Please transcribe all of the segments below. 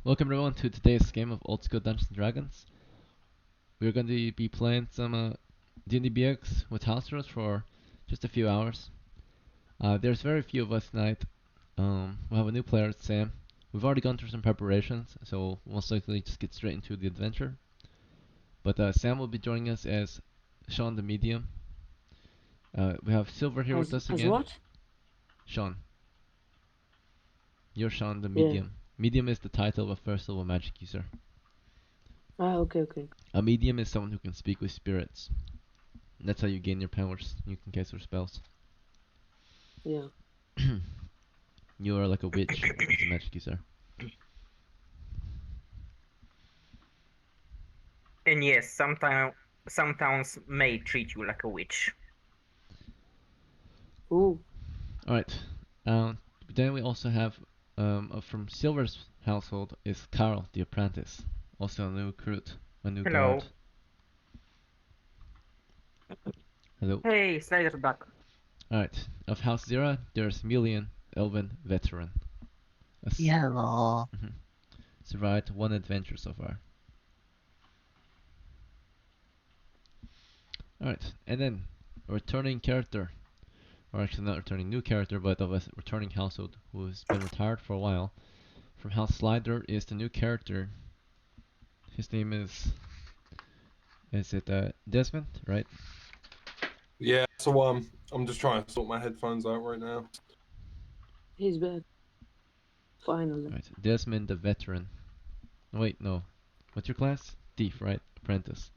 Welcome everyone to today's game of Old School Dungeons and Dragons. We're going to be playing some D&D BX with house rules for just a few hours. There's very few of us tonight. We have a new player, Sam. We've already gone through some preparations, so we'll most likely just get straight into the adventure. But Sam will be joining us as Sean the Medium. We have Silver here with us As again. what? Sean. You're Sean the Yeah. Medium. Medium is the title of a first level magic user. Okay. A medium is someone who can speak with spirits. That's how you gain your powers. You can cast your spells. Yeah. You are like a witch as a magic user. And yes, some towns may treat you like a witch. Ooh. Alright. Then we also have from Silver's household is Carl the apprentice. Also a new recruit. A new Hello. guard. Hello. Hey, Slider Duck. Alright. Of House Zera, there's Million, Elven, Veteran. Hello. Survived one adventure so far. Alright, and then a returning character. Or actually not returning new character, but of a returning household who's been retired for a while. From House Slider is the new character. His name is it Desmond, right? Yeah, so I'm just trying to sort my headphones out right now. He's back. Finally. Right, Desmond the veteran. Wait, no. What's your class? Thief, right? Apprentice.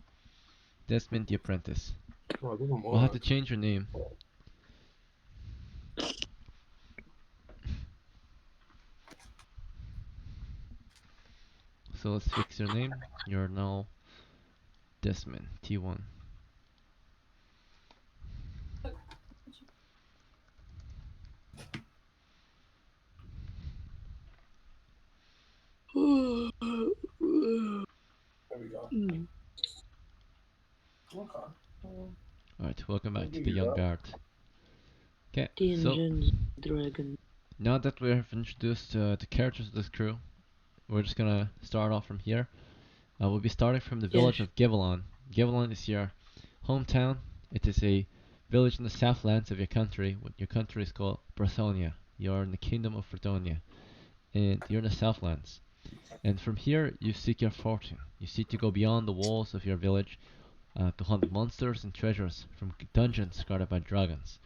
Desmond the apprentice. Oh, it doesn't We'll have to work. change your name. So let's fix your name. You're now Desmond T1. There we go. Okay. Alright, welcome back to the young guard. Okay, so Dungeons Dragon. now that we have introduced the characters of this crew, we're just gonna start off from here. We'll be starting from the village Yes. of Gevelon. Gevelon is your hometown. It is a village in the southlands of your country. What your country is called Brithonia. You're in the kingdom of Brithonia, and you're in the southlands. And from here, you seek your fortune. You seek to go beyond the walls of your village to hunt monsters and treasures from dungeons guarded by dragons.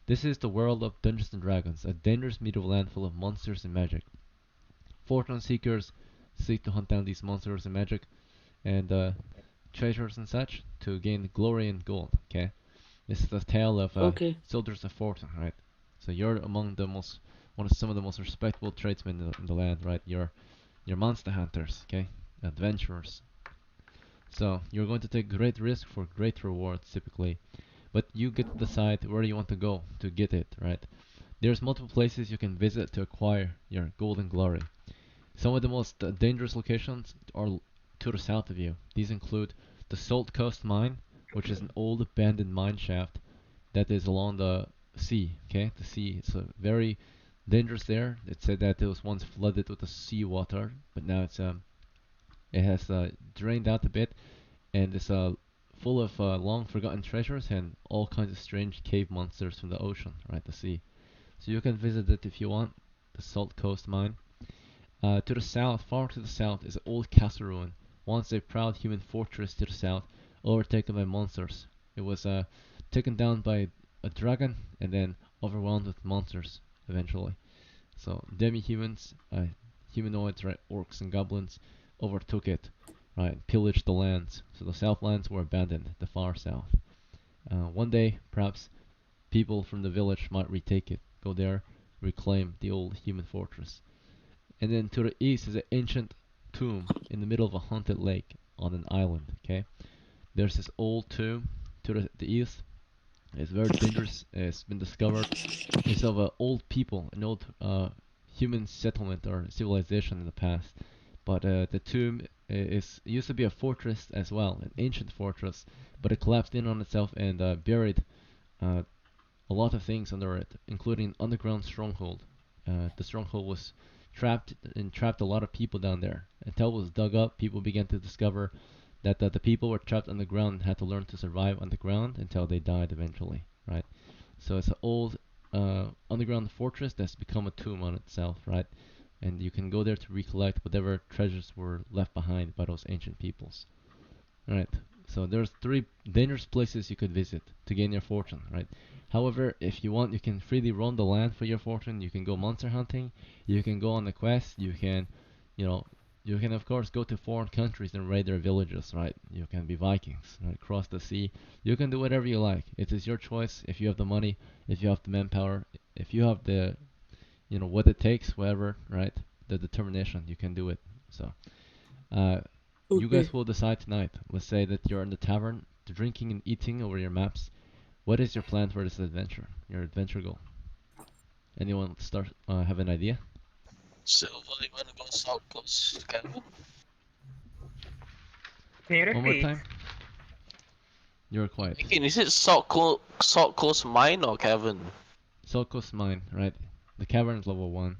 This is the world of Dungeons and Dragons, a dangerous medieval land full of monsters and magic. Fortune seekers seek to hunt down these monsters and magic and treasures and such to gain glory and gold. Okay, this is the tale of Okay. soldiers of fortune, right? So you're among the some of the most respectable tradesmen in the land, right? You're monster hunters, okay, adventurers. So you're going to take great risk for great rewards typically, but you get to decide where you want to go to get it, right? There's multiple places you can visit to acquire your golden glory. Some of the most dangerous locations are to the south of you. These include the Salt Coast Mine, which is an old abandoned mine shaft that is along the sea. Okay, the sea is very dangerous there. It said that it was once flooded with the sea water, but now it has drained out a bit, and it's full of long forgotten treasures and all kinds of strange cave monsters from the ocean, right, the sea. So you can visit it if you want, the Salt Coast Mine. To the south, far to the south, is an old castle ruin, once a proud human fortress to the south, overtaken by monsters. It was taken down by a dragon and then overwhelmed with monsters eventually. So demi-humans, humanoids, right, orcs and goblins overtook it, right, pillaged the lands. So the southlands were abandoned, the far south. One day, perhaps, people from the village might retake it, go there, reclaim the old human fortress. And then to the east is an ancient tomb in the middle of a haunted lake on an island, okay? There's this old tomb to the east. It's very dangerous. It's been discovered. It's of old people, an old human settlement or civilization in the past. But the tomb used to be a fortress as well, an ancient fortress, but it collapsed in on itself and buried a lot of things under it, including an underground stronghold. The stronghold was trapped a lot of people down there. Until it was dug up, people began to discover that the people were trapped underground and had to learn to survive underground until they died eventually, right? So it's an old underground fortress that's become a tomb on itself, right? And you can go there to recollect whatever treasures were left behind by those ancient peoples. Right. So there's 3 dangerous places you could visit to gain your fortune, right? However, if you want, you can freely roam the land for your fortune. You can go monster hunting. You can go on a quest. You can, you know, you can of course go to foreign countries and raid their villages, right? You can be Vikings, right? Cross the sea. You can do whatever you like. It is your choice. If you have the money, if you have the manpower, if you have the, what it takes, whatever, right? The determination, you can do it. So, you Okay. guys will decide tonight. Let's say that you're in the tavern, drinking and eating over your maps. What is your plan for this adventure? Your adventure goal? Anyone start have an idea? So, what do you want to go South Coast, Kevin? Can you One more repeat? time. You're quiet. Again, is it South Coast Mine or Kevin? South Coast Mine, right? The cavern is level 1.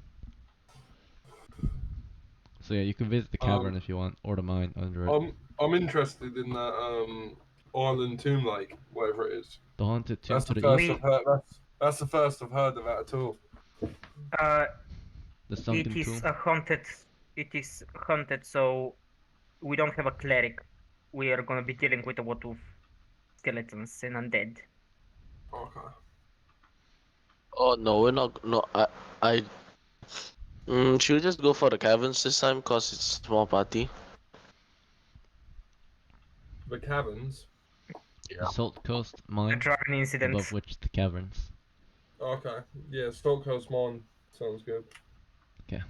So yeah, you can visit the cavern if you want, or the mine under it. I'm interested in that Island Tomb Lake, whatever it is. The haunted tomb That's to the the first east. I've heard. That's the first I've heard of that at all. The It sunken is tomb. a haunted. It is haunted, so we don't have a cleric. We are gonna be dealing with a lot of skeletons and undead. Okay. Oh no, we're not. No, I. Should we just go for the caverns this time? Cause it's a small party. The caverns. The Salt Coast A Mine, dragon incident. above which the caverns. Okay. Yeah, Stoke Coast Mine sounds good. Okay.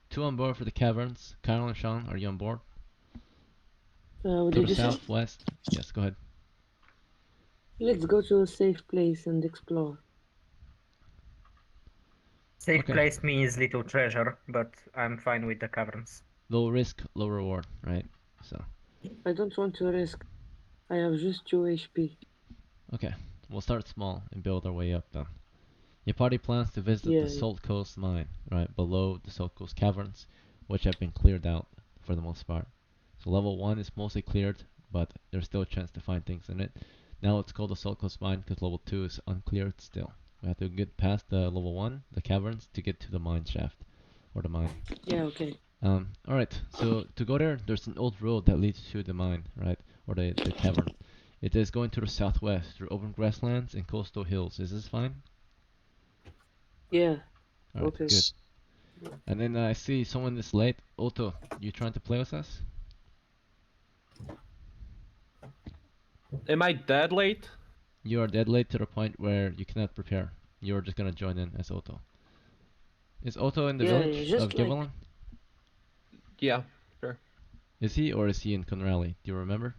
2 on board for the caverns. Kyle and Sean, are you on board? What To did the you say? southwest. Yes, go ahead. Let's go to a safe place and explore. Safe Okay. place means little treasure, but I'm fine with the caverns. Low risk, low reward, right? So, I don't want to risk. I have just 2 HP. okay. We'll start small and build our way up then. Your party plans to visit the Yeah. Salt Coast Mine, right below the Salt Coast Caverns, which have been cleared out for the most part. So level 1 is mostly cleared, but there's still a chance to find things in it. Now it's called the Salt Coast Mine because level 2 is uncleared still. We have to get past the level 1, the caverns, to get to the mine shaft, or the mine. Yeah, okay. Alright, so to go there, there's an old road that leads to the mine, right? Or the cavern. It is going to the southwest through open grasslands and coastal hills. Is this fine? Yeah. Alright, Okay. good. And then I see someone is late. Otto, you trying to play with us? Am I dead late? You are dead late to the point where you cannot prepare. You're just gonna join in as Otto. Is Otto in the Yeah, village just of like- Givelan? Yeah, sure. Is he, or is he in Conrally? Do you remember?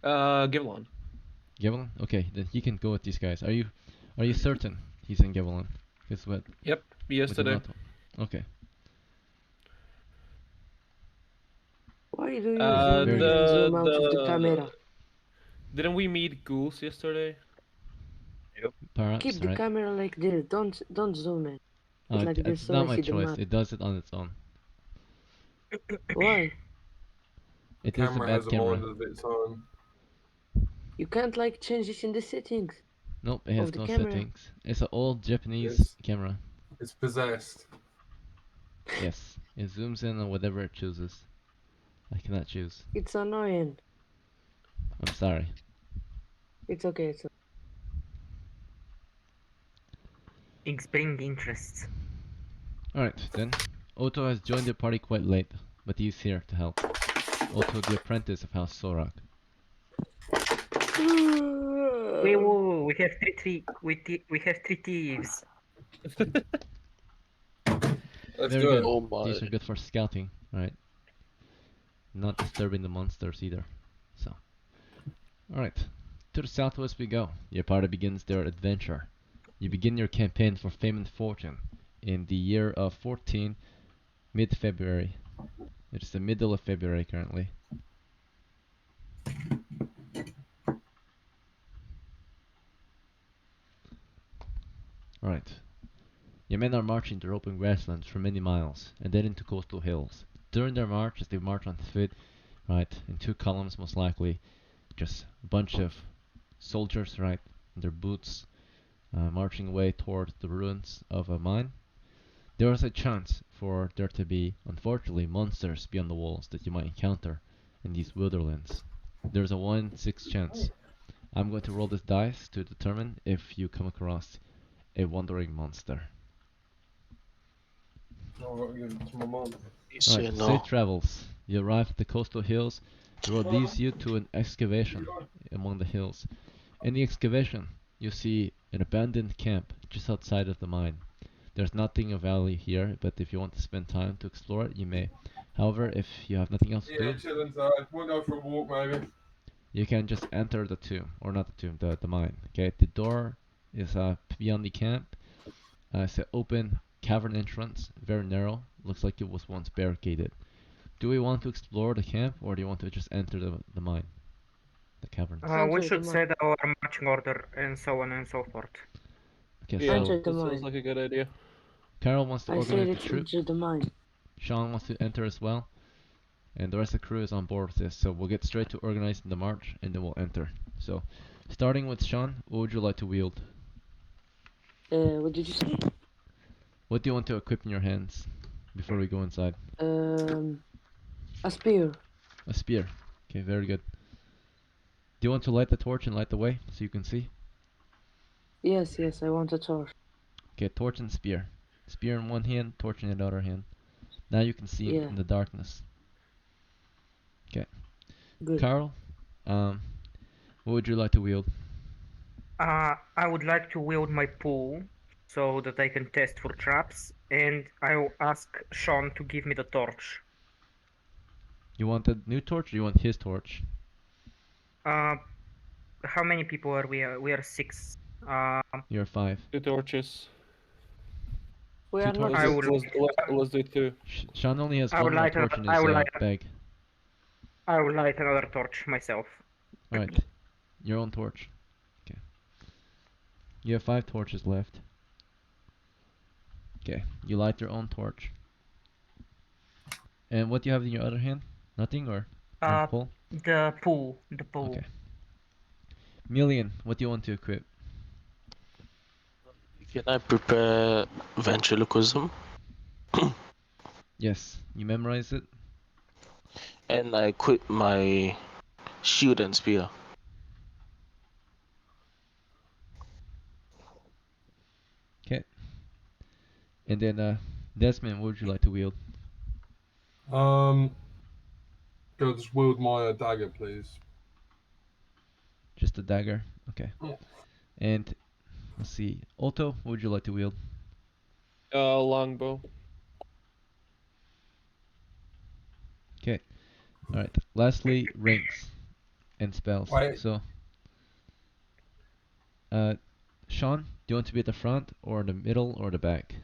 Give one. Givelan? Okay, then he can go with these guys. Are you certain he's in Givelan? Because what? Yep, yesterday. With Otto. Okay. Why do you Very zoom in and good. zoom out of the camera? Didn't we meet ghouls yesterday? Perhaps, Keep the right? camera like this. Don't zoom in. It's like this It's so not I my see the choice. map. It does it on its own. Why? It is a Camera bad has a camera. mind of its own. You can't like change this in the settings. Nope, it has Of the no camera. settings. It's an old Japanese Yes. camera. It's possessed. Yes, it zooms in on whatever it chooses. I cannot choose. It's annoying. I'm sorry. It's okay. It's okay. Things bring interests. Alright, then. Otto has joined the party quite late, but he is here to help. Otto, the apprentice of House Sorak. Wait, whoa, we have we have 3 thieves. Let's Very do good. it. Oh my. These are good for scouting, right? Not disturbing the monsters either. So, alright. To the southwest we go. Your party begins their adventure. You begin your campaign for fame and fortune in the year of 14, mid-February. It's the middle of February currently. Alright. Your men are marching through open grasslands for many miles, and then into coastal hills. During their march, as they march on foot, right, in 2 columns most likely, just a bunch of soldiers, right, in their boots, marching away toward the ruins of a mine. There is a chance for there to be, unfortunately, monsters beyond the walls that you might encounter in these wilderness. There's a 1 in 6 chance. I'm going to roll this dice to determine if you come across a wandering monster. I've got to give it to my mum. You say Alright, no. safe travels. You arrive at the coastal hills. The road leads you to an excavation among the hills. In the excavation, you see an abandoned camp just outside of the mine. There's nothing of value here, but if you want to spend time to explore it, you may. However, if you have nothing else to Yeah, do, chilling. So we'll go for a walk, maybe. you can just enter the tomb, or not the tomb, the mine. Okay, the door is beyond the camp. It's an open cavern entrance, very narrow. Looks like it was once barricaded. Do we want to explore the camp, or do you want to just enter the mine, the cavern? We Enter should the set our marching order and so on and so forth. Okay, Yeah, Enter so the that sounds mine. like a good idea. Carol wants to I organize said the it's troop. enter the mine. Sean wants to enter as well, and the rest of the crew is on board with this. So we'll get straight to organizing the march, and then we'll enter. So, starting with Sean, what would you like to wield? What did you say? What do you want to equip in your hands before we go inside? A spear. A spear. Okay, very good. Do you want to light the torch and light the way so you can see? Yes, yes, I want a torch. Okay, torch and spear. Spear in one hand, torch in the other hand. Now you can see Yeah. in the darkness. Good. Carl, what would you like to wield? I would like to wield my pool so that I can test for traps, and I will ask Sean to give me the torch. You want the new torch or you want his torch? How many people are we? We are 6. You're 5. 2 torches. We Two are not. I torches. would. Let's do 2. Sean only has I one would more light torch in I his would light. bag. I will light another torch myself. Alright, your own torch. Okay. You have 5 torches left. Okay, you light your own torch. And what do you have in your other hand? Nothing or pull? The pool. The pool. Okay. Million, what do you want to equip? Can I prepare ventriloquism? Yes, you memorize it. And I equip my shield and spear. Okay. And then Desmond, what would you like to wield? Go just wield my dagger, please. Just a dagger? Okay. Yeah. And let's see. Otto, what would you like to wield? Longbow. Okay. Alright. Lastly, rings and spells. Wait. So Sean, do you want to be at the front or the middle or the back?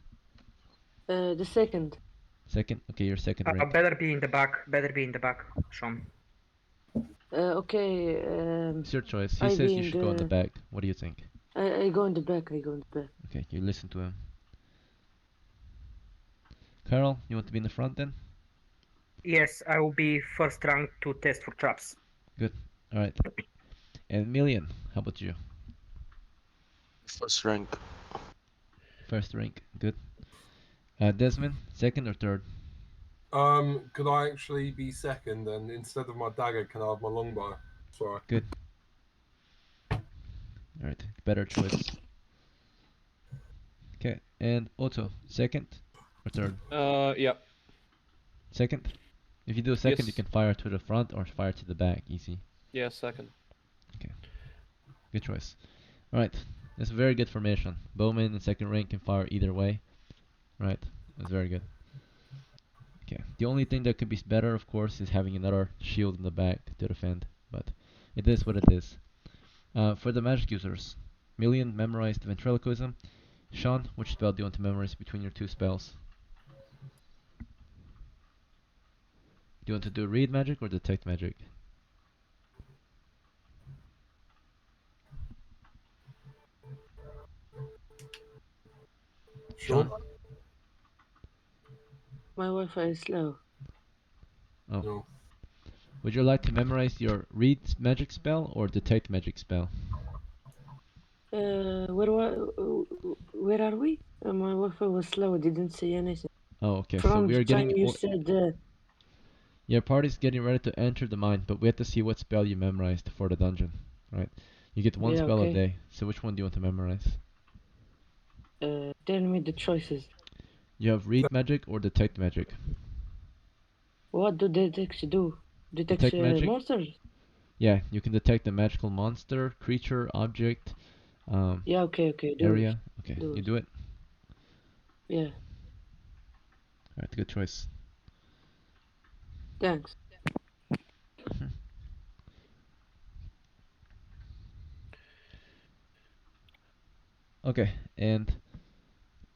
The second. Second? Okay, your second rank. Better be in the back. Better be in the back, Sean. Okay. It's your choice. He I says be you in should go in the the- back. What do you think? I go in the back. I go in the back. Okay, you listen to him. Carol, you want to be in the front then? Yes, I will be first rank to test for traps. Alright. And Million, how about you? First rank. First rank. Good. Desmond, second or third? Could I actually be second, and instead of my dagger, can I have my longbow? Sorry. Alright, better choice. Okay, and Otto, second or third? Yeah. Second? If you do a second, you Yes. can fire to the front or fire to the back. Easy. Yeah, second. Good choice. Alright, that's a very good formation. Bowman in second rank can fire either way. Right, that's very good. Okay, the only thing that could be better, of course, is having another shield in the back to defend. But it is what it is. For the magic users, Million memorized ventriloquism. Sean, which spell do you want to memorize between your 2 spells? Do you want to do read magic or detect magic? Sure. Sean? My Wi-Fi is slow. Oh. No. Would you like to memorize your read magic spell or detect magic spell? Where are we? My Wi-Fi was slow. I didn't see anything. Oh, okay. So From we the are time getting. you said, Your party's getting ready to enter the mine, but we have to see what spell you memorized for the dungeon. Right? You get one yeah, spell a okay. day. So which one do you want to memorize? Tell me the choices. You have read magic or detect magic. What do detects do? Detects Detect magic. monsters? Yeah, you can detect a magical monster, creature, object, Yeah, okay, do it. area. Okay, Do you it. do it. Yeah, Alright, good choice. thanks. Okay, and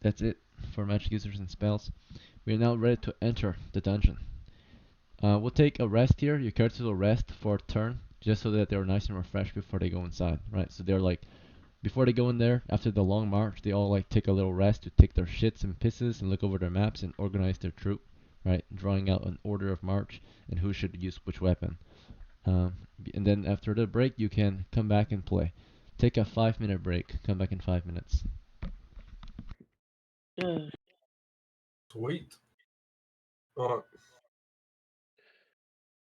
that's it for magic users and spells. We are now ready to enter the dungeon. We'll take a rest here. Your characters will rest for a turn, just so that they're nice and refreshed before they go inside, right? So they're like, before they go in there, after the long march, they all like take a little rest to take their shits and pisses and look over their maps and organize their troop, right? Drawing out an order of march and who should use which weapon. And then after the break, you can come back and play. Take a 5-minute break. Come back in 5 minutes. Yeah. Sweet. Alright.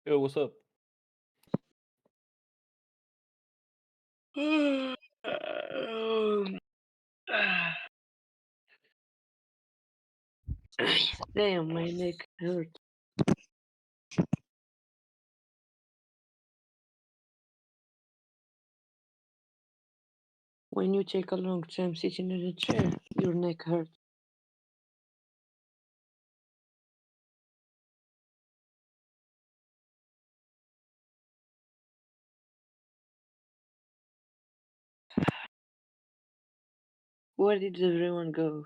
Yo, what's up? Damn, my neck hurts. When you take a long time sitting in a chair, your neck hurts. Where did everyone go?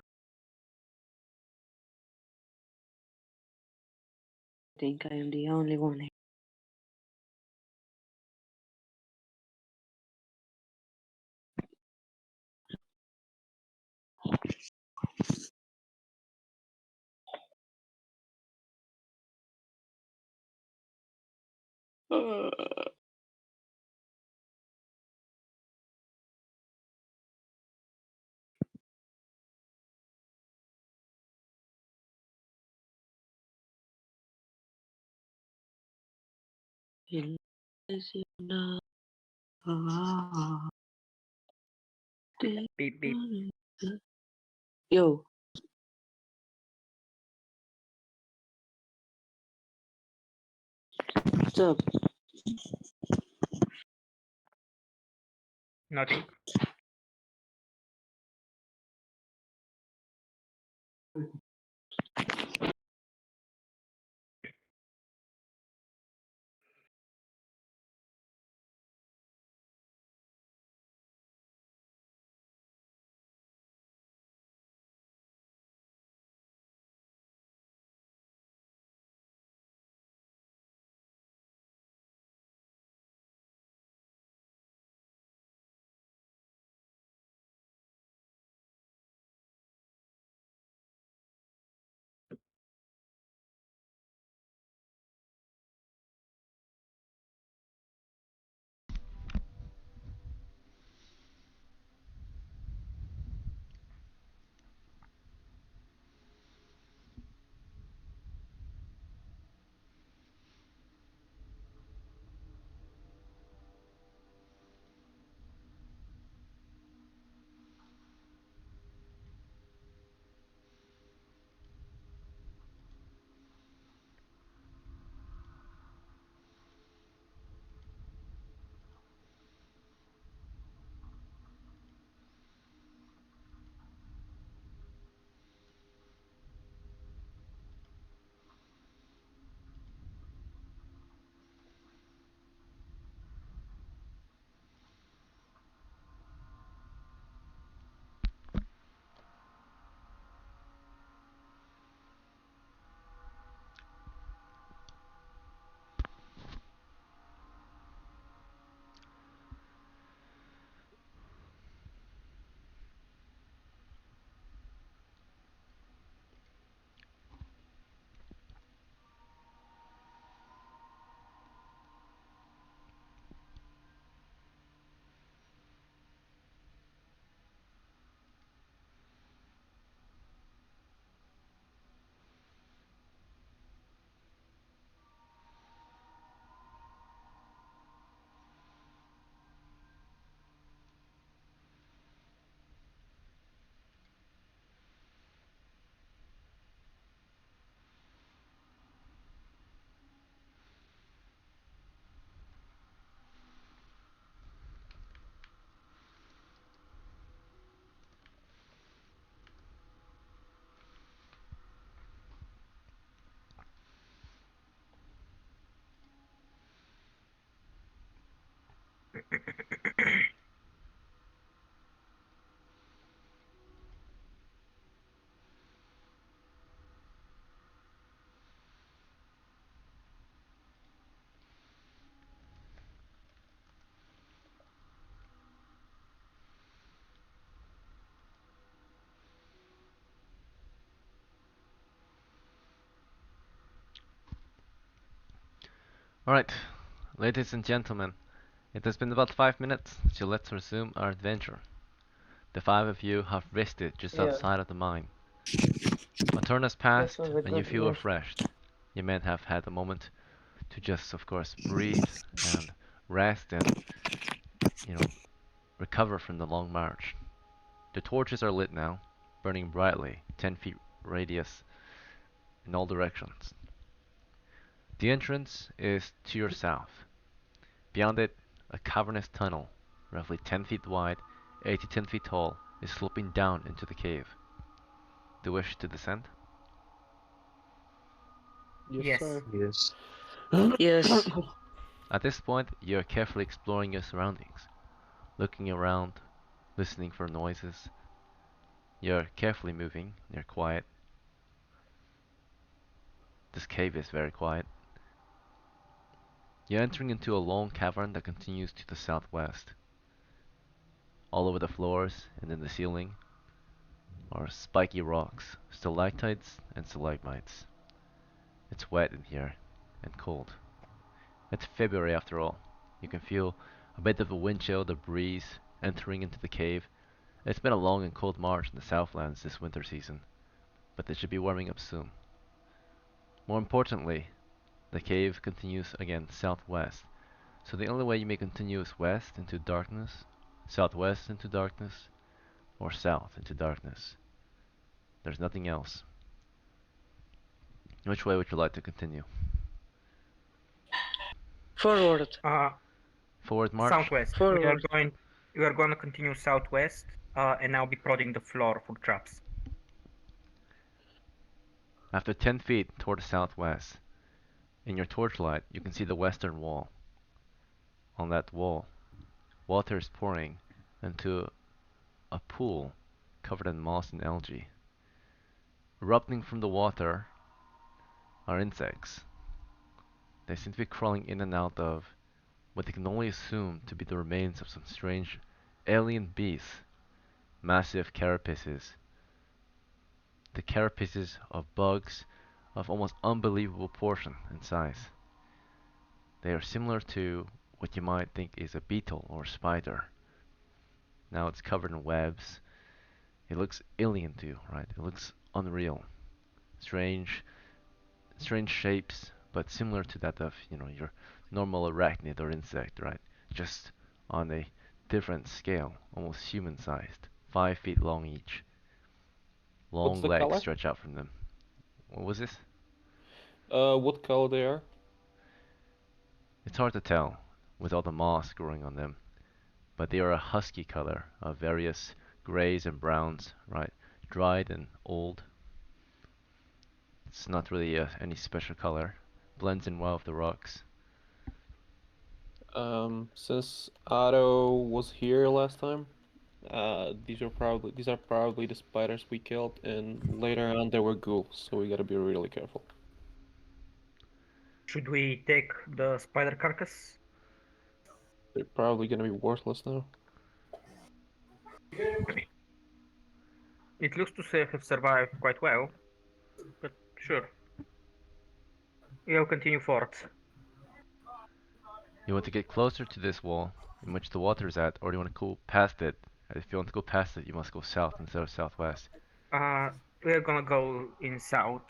I think I am the only one here. Beep beep. Yo, what's up? Nothing. Alright, ladies and gentlemen, it has been about 5 minutes, so let's resume our adventure. The 5 of you have rested just Yeah. outside of the mine. A turn has That passed, was a and you good feel move. refreshed. You may have had a moment to just, of course, breathe and rest and, you know, recover from the long march. The torches are lit now, burning brightly, 10 feet radius in all directions. The entrance is to your south. Beyond it, a cavernous tunnel, roughly 10 feet wide, 8 to 10 feet tall, is sloping down into the cave. Do you wish to descend? Yes, Yes. sir. Yes. Yes. At this point, you are carefully exploring your surroundings, looking around, listening for noises. You're carefully moving, you're quiet. This cave is very quiet. You're entering into a long cavern that continues to the southwest. All over the floors and in the ceiling are spiky rocks, stalactites and stalagmites. It's wet in here and cold. It's February after all. You can feel a bit of a wind chill, the breeze entering into the cave. It's been a long and cold march in the Southlands this winter season, but they should be warming up soon. More importantly, the cave continues again southwest, so the only way you may continue is west into darkness, southwest into darkness, or south into darkness. There's nothing else. Which way would you like to continue? Forward. Forward march? Southwest. Forward. We are going to continue southwest, and I'll be prodding the floor for traps. After 10 feet toward the southwest, in your torchlight, you can see the western wall. On that wall, water is pouring into a pool covered in moss and algae. Erupting from the water are insects. They seem to be crawling in and out of what they can only assume to be the remains of some strange alien beasts, massive carapaces. The carapaces of bugs of almost unbelievable proportion and size. They are similar to what you might think is a beetle or spider. Now it's covered in webs. It looks alien to you, right? It looks unreal. Strange shapes, but similar to that of, your normal arachnid or insect, right? Just on a different scale, almost human-sized, 5 feet long each. Long What's the legs color? stretch out from them. What was this? What color they are? It's hard to tell with all the moss growing on them, but they are a husky color of various grays and browns, right? Dried and old. It's not really any special color. Blends in well with the rocks. Since Otto was here last time, these are probably the spiders we killed, and later on there were ghouls, so we gotta be really careful. Should we take the spider carcass? They're probably gonna be worthless now. It looks to have survived quite well, but sure. We'll continue forth. You want to get closer to this wall in which the water is at, or do you want to go past it? If you want to go past it, you must go south instead of southwest. We're gonna go in south.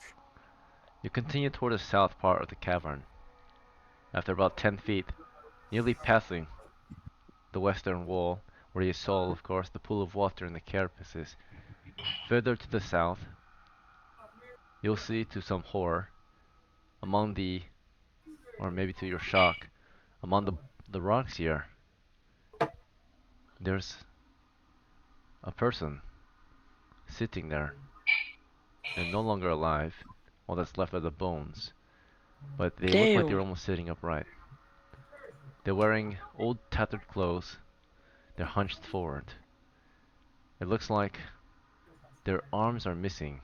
You continue toward the south part of the cavern. After about 10 feet, nearly passing the western wall, where you saw, of course, the pool of water and the carapaces, further to the south, you'll see to some horror, among the, or maybe to your shock, among the rocks here, there's a person sitting there, and no longer alive. All that's left are the bones, but they look like they're Damn. almost sitting upright. They're wearing old tattered clothes. They're hunched forward. It looks like their arms are missing.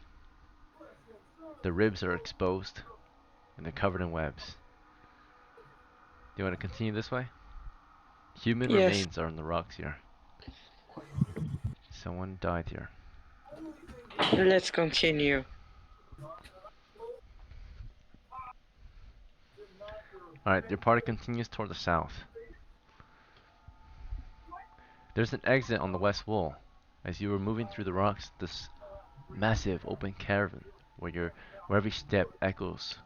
The ribs are exposed, and they're covered in webs. Do you want to continue this way? Human Yes. remains are on the rocks here. Someone died here. Let's continue. Alright, your party continues toward the south. There's an exit on the west wall. As you were moving through the rocks, this massive open cavern where every step echoes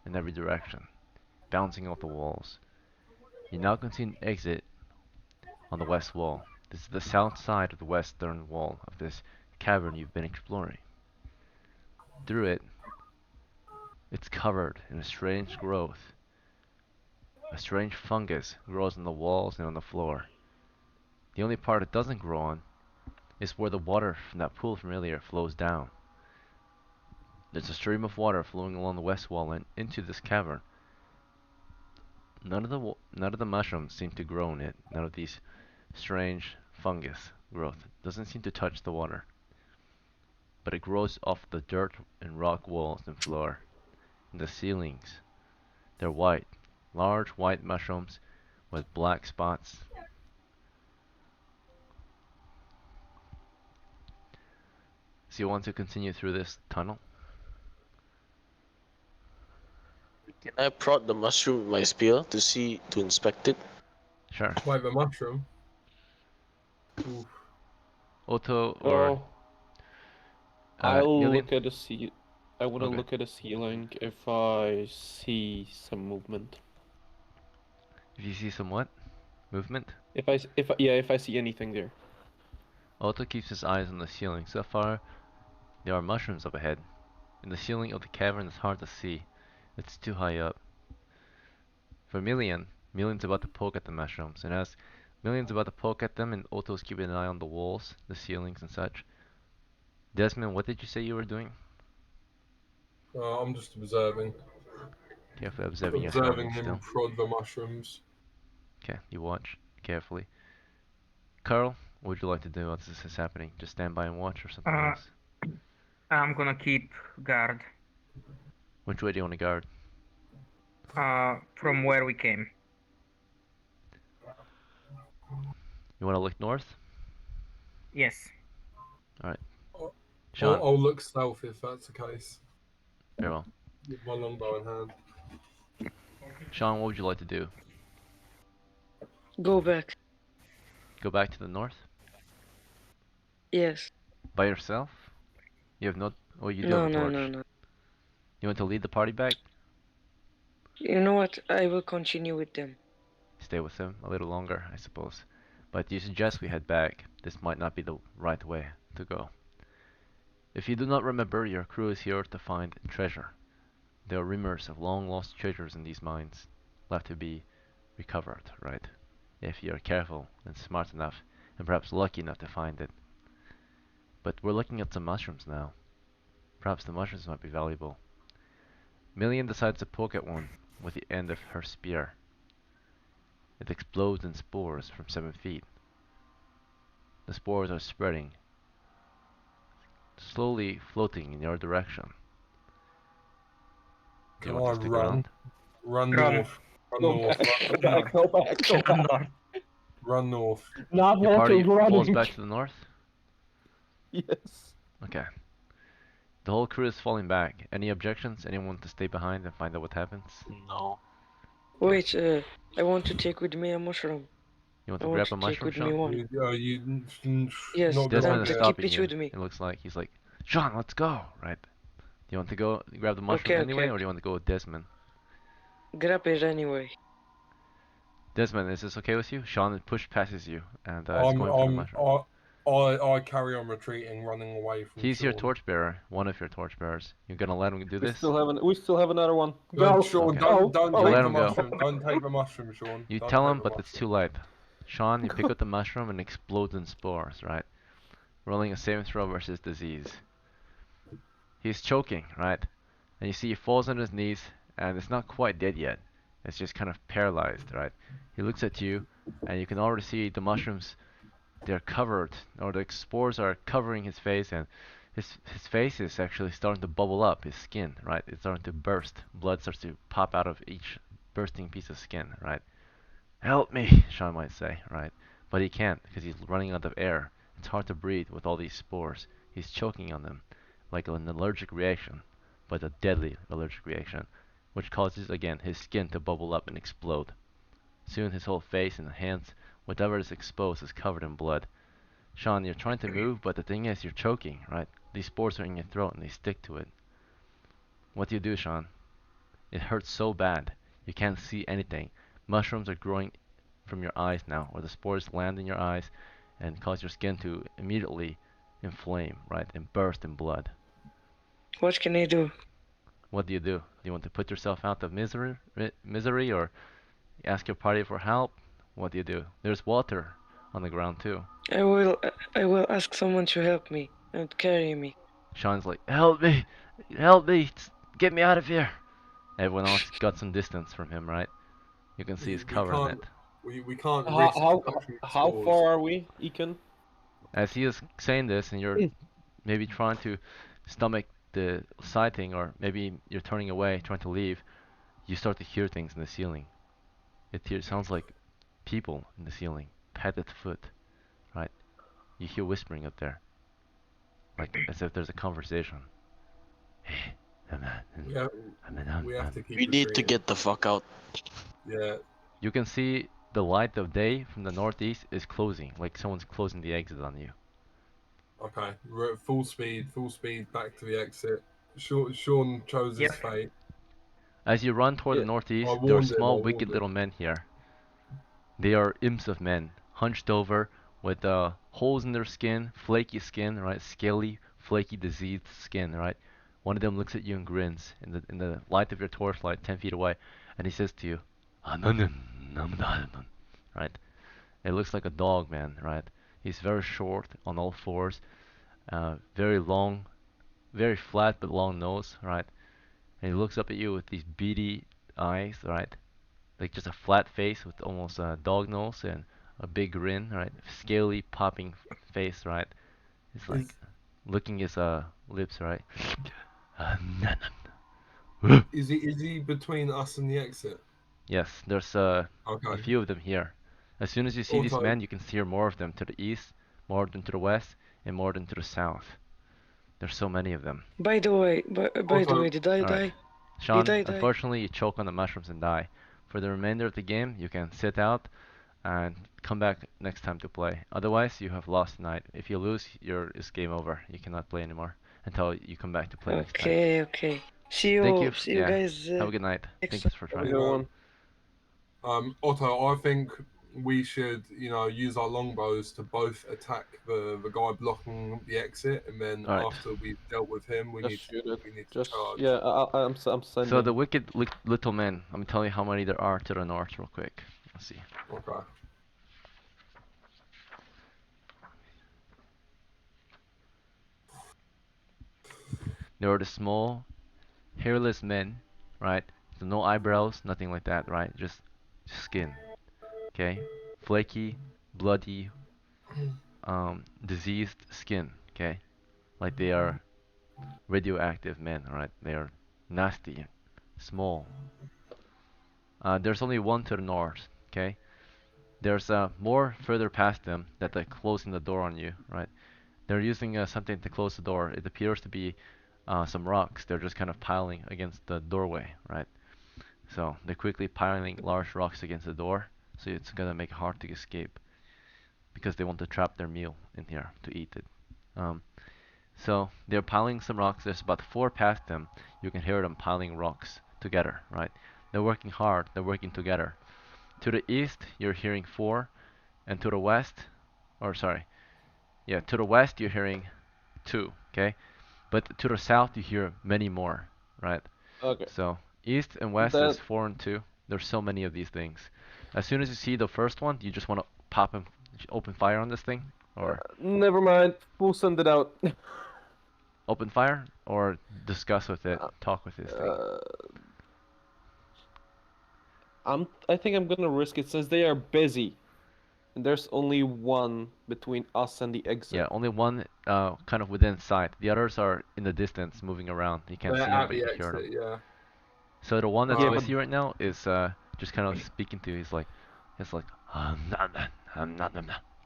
in every direction, bouncing off the walls. You now can see an exit on the west wall. This is the south side of the western wall of this cavern you've been exploring. Through it, it's covered in a strange growth. A strange fungus grows on the walls and on the floor. The only part it doesn't grow on is where the water from that pool from earlier flows down. There's a stream of water flowing along the west wall and into this cavern. None of the mushrooms seem to grow in it. None of these strange fungus growth doesn't seem to touch the water. But it grows off the dirt and rock walls and floor. And the ceilings, they're white. Large white mushrooms with black spots. So you want to continue through this tunnel? Can I prod the mushroom with my spear to inspect it? Sure. Wait, the mushroom. Oof. Otto or Oh, I'll Million? look at the sea. I want to Okay. look at the ceiling if I see some movement. If you see some what? Movement? If I see anything there. Otto keeps his eyes on the ceiling. So far, there are mushrooms up ahead. In the ceiling of the cavern it's hard to see. It's too high up. For Million's about to poke at the mushrooms, and as Million's about to poke at them and Otto's keeping an eye on the walls, the ceilings and such. Desmond, what did you say you were doing? I'm just observing. Carefully observing your Observing surroundings him still. prod the mushrooms. Okay, you watch carefully. Carl, what would you like to do while this is happening? Just stand by and watch or something else? I'm gonna keep guard Which way do you want to guard? from where we came. You want to look north? Yes. Sean, I'll look south if that's the case. very well. With my longbow in hand. Sean, what would you like to do? Go back. Go back to the north? Yes. By yourself? You have no... Oh, you do No, have a no, torch. no, no. You want to lead the party back? You know what? I will continue with them. Stay with them a little longer, I suppose. But you suggest we head back. This might not be the right way to go. If you do not remember, your crew is here to find treasure. There are rumors of long-lost treasures in these mines, left to be recovered, right? If you're careful and smart enough, and perhaps lucky enough to find it. But we're looking at some mushrooms now. Perhaps the mushrooms might be valuable. Million decides to poke at one with the end of her spear. It explodes in spores from 7 feet. The spores are spreading, slowly floating in your direction. Do you Can want I to stick run? around? Run Run. north. Run Go north. back, go Run, back, go back, go Run back. north. run north. Not Your party walking, falls running. back to the north? Yes. Okay. The whole crew is falling back. Any objections? Anyone want to stay behind and find out what happens? No. Wait, I want to take with me a mushroom. You want I to want grab a to take mushroom, with me Sean? one. You Yes, not Desmond good is to idea. keep stopping it you. with me. It looks like he's like, Sean, let's go, right? Do you want to go grab the mushroom Okay, anyway, okay. or do you want to go with Desmond? Grab it anyway. Desmond, is this okay with you? Sean pushed passes you and is going for the mushroom. I carry on retreating, running away from He's your Sean. torchbearer, one of your torchbearers. You're gonna let him do We this? still have another one. No, Go. Sean, Okay. don't You take let the him go. mushroom. Don't take the mushroom, Sean. You Don't tell take him, the but it's mushroom. too late. Sean, you pick up the mushroom and it explodes in spores, right? Rolling a saving throw versus disease. He's choking, right? And you see he falls on his knees, and it's not quite dead yet. It's just kind of paralyzed, right? He looks at you, and you can already see the mushrooms. They're covered, or the spores are covering his face, and his face is actually starting to bubble up. His skin, right? It's starting to burst. Blood starts to pop out of each bursting piece of skin, right? Help me, Sean might say, right? But he can't because he's running out of air. It's hard to breathe with all these spores. He's choking on them, like an allergic reaction, but a deadly allergic reaction, which causes again his skin to bubble up and explode. Soon his whole face and hands, whatever is exposed, is covered in blood. Sean, you're trying to move, but the thing is, you're choking, right? These spores are in your throat and they stick to it. What do you do, Sean? It hurts so bad. You can't see anything. Mushrooms are growing from your eyes now, or the spores land in your eyes and cause your skin to immediately inflame, right? And burst in blood. What can I do? What do? Do you want to put yourself out of misery, or ask your party for help? What do? There's water on the ground too. I will ask someone to help me and carry me. Sean's like, help me, help me, get me out of here. Everyone else got some distance from him, right? You can see he's covered in it. We can't How risk how, catching how spores. far are we, Ekin? As he is saying this, and you're maybe trying to stomach the sighting, or maybe you're turning away, trying to leave, you start to hear things in the ceiling. It sounds like people in the ceiling, padded foot, right? You hear whispering up there, like as if there's a conversation. Hey, We have to keep We need to retreating. get the fuck out. Yeah. You can see the light of day from the northeast is closing, like someone's closing the exit on you. Okay. We're at full speed back to the exit. Sean chose his Yep. fate. As you run toward Yeah, the northeast, I there are warned him, I small, warned wicked him. little men here. They are imps of men, hunched over, with holes in their skin, flaky skin, right? Scaly, flaky, diseased skin, right? One of them looks at you and grins in the light of your torchlight, 10 feet away, and he says to you, right? It looks like a dog, man, right? He's very short, on all fours, very long, very flat but long nose, right? And he looks up at you with these beady eyes, right? Like just a flat face with almost a dog nose and a big grin, right? Scaly, popping face, right? It's like licking his lips, right? Is he between us and the exit? Yes, there's a Okay. few of them here. As soon as you see these Auto. men, you can hear more of them to the east, more of them to the west, and more of them to the south. There's so many of them. By the way, did I All right. die? Sean, Did I die? unfortunately, you choke on the mushrooms and die. For the remainder of the game, you can sit out and come back next time to play. Otherwise, you have lost tonight. If you lose, it's game over. You cannot play anymore until you come back to play next time. Okay. See Thank you. you guys. Have a good night. next Thanks for Have a trying. good one. Otto, I think we should, use our longbows to both attack the guy blocking the exit, and then All right. after we've dealt with him, we Just need shoot it. we need to Just charge. yeah, I'm sending. So the wicked little men. I'm telling you how many there are to the north, real quick. Let's see. Okay. There are the small, hairless men, right? So no eyebrows, nothing like that, right? Just skin. Okay? Flaky, bloody, diseased skin, okay? Like they are radioactive men, right? They are nasty, small. There's only one to the north, okay? There's more further past them that are closing the door on you, right? They're using something to close the door. It appears to be some rocks. They're just kind of piling against the doorway, right? So they're quickly piling large rocks against the door, so it's gonna make it hard to escape because they want to trap their meal in here to eat it. So they're piling some rocks. There's about 4 past them. You can hear them piling rocks together, right? They're working hard. They're working together. To the east, you're hearing 4, and to the west, to the west you're hearing 2. Okay, but to the south you hear many more, right? Okay. So east and west Then- is 4 and 2. There's so many of these things. As soon as you see the first one, you just want to pop and open fire on this thing, or Never mind. We'll send it out. open fire, or discuss with it, talk with this thing. I think I'm gonna risk it since they are busy. And there's only one between us and the exit. Yeah, only one kind of within sight. The others are in the distance, moving around. You can't They're see them, at but you the can hear them. exit, yeah. So the one that's Yeah, with but you right now is just kind of speaking to you. He's like,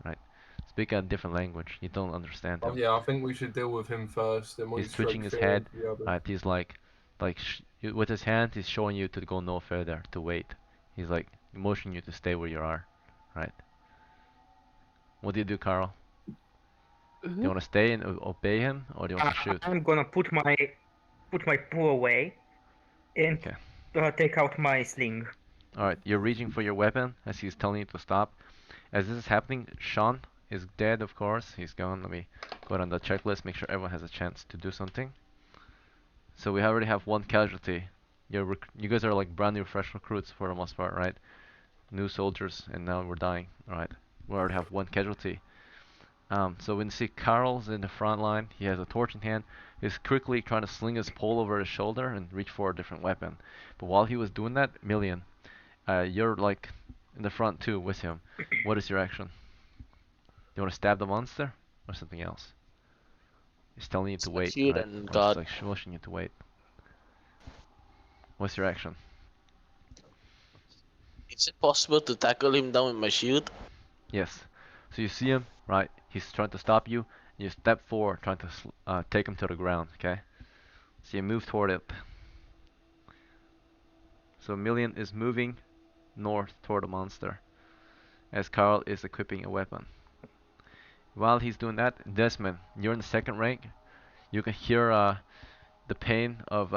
right? Speak a different language. You don't understand Oh, him. yeah, I think we should deal with him first, and we He's twitching strike his fear head. into the others. Right? He's like with his hand, he's showing you to go no further, to wait. He's like motioning you to stay where you are, right? What do you do, Carl? Do you want to stay and obey him, or do you want to shoot? I'm gonna put my bow away and Okay. take out my sling. Alright, you're reaching for your weapon as he's telling you to stop. As this is happening, Sean is dead, of course. He's gone. Let me go on the checklist, make sure everyone has a chance to do something. So we already have one casualty. You guys are like brand new fresh recruits for the most part, right? New soldiers, and now we're dying. Alright, we already have one casualty. So when you see Carl's in the front line, he has a torch in hand. He's quickly trying to sling his pole over his shoulder and reach for a different weapon. But while he was doing that, Million, you're like in the front too with him. What is your action? You want to stab the monster or something else? He's telling you to wait, Shield right? and Or just guard. like motioning you to wait. What's your action? Is it possible to tackle him down with my shield? Yes. So you see him, right? He's trying to stop you. You step forward, trying to take him to the ground. Okay. So you move toward it. So Million is moving north toward the monster, as Carl is equipping a weapon. While he's doing that, Desmond, you're in the second rank. You can hear the pain of